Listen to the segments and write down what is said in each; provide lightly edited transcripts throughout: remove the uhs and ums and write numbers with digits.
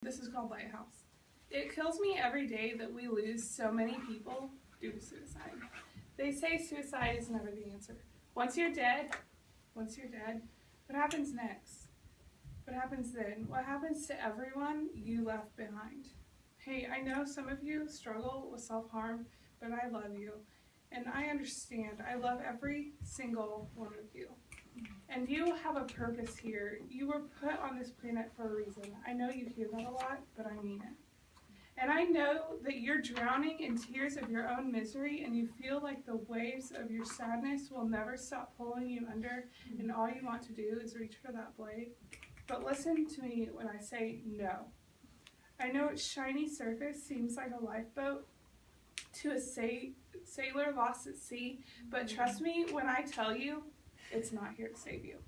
This is called Lighthouse. It kills me every day that we lose so many people due to suicide. They say suicide is never the answer. Once you're dead, what happens next? What happens then? What happens to everyone you left behind? Hey, I know some of you struggle with self-harm, but I love you. And I understand. I love every single one of you. And you have a purpose here. You were put on this planet for a reason. I know you hear that a lot, but I mean it. And I know that you're drowning in tears of your own misery, and you feel like the waves of your sadness will never stop pulling you under, and all you want to do is reach for that blade. But listen to me when I say no. I know its shiny surface seems like a lifeboat to a sailor lost at sea, but trust me when I tell you, it's not here to save you.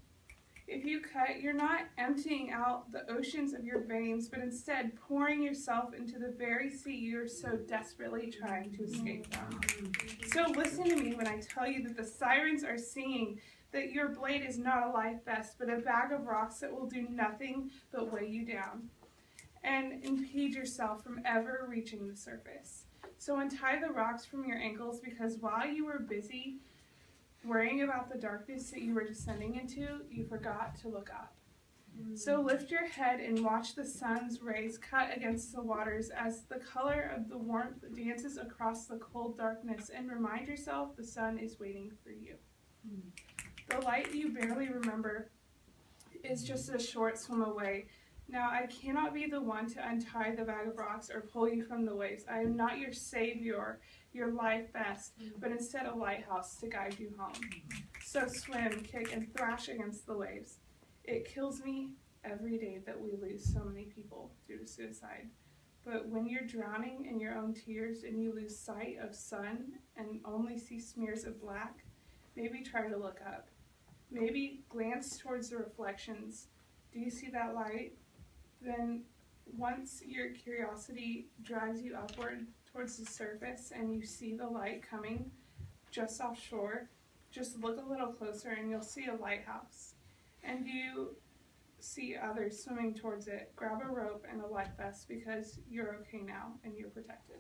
If you cut, you're not emptying out the oceans of your veins, but instead pouring yourself into the very sea you're so desperately trying to escape from. So listen to me when I tell you that the sirens are singing that your blade is not a life vest, but a bag of rocks that will do nothing but weigh you down and impede yourself from ever reaching the surface. So untie the rocks from your ankles, because while you were busy worrying about the darkness that you were descending into, you forgot to look up. So lift your head and watch the sun's rays cut against the waters as the color of the warmth dances across the cold darkness, and remind yourself the sun is waiting for you. The light you barely remember is just a short swim away. Now, I cannot be the one to untie the bag of rocks or pull you from the waves. I am not your savior, your life vest, but instead a lighthouse to guide you home. So swim, kick, and thrash against the waves. It kills me every day that we lose so many people due to suicide. But when you're drowning in your own tears and you lose sight of sun and only see smears of black, maybe try to look up. Maybe glance towards the reflections. Do you see that light? Then once your curiosity drags you upward towards the surface and you see the light coming just offshore, just look a little closer and you'll see a lighthouse. And you see others swimming towards it. Grab a rope and a life vest, because you're okay now and you're protected.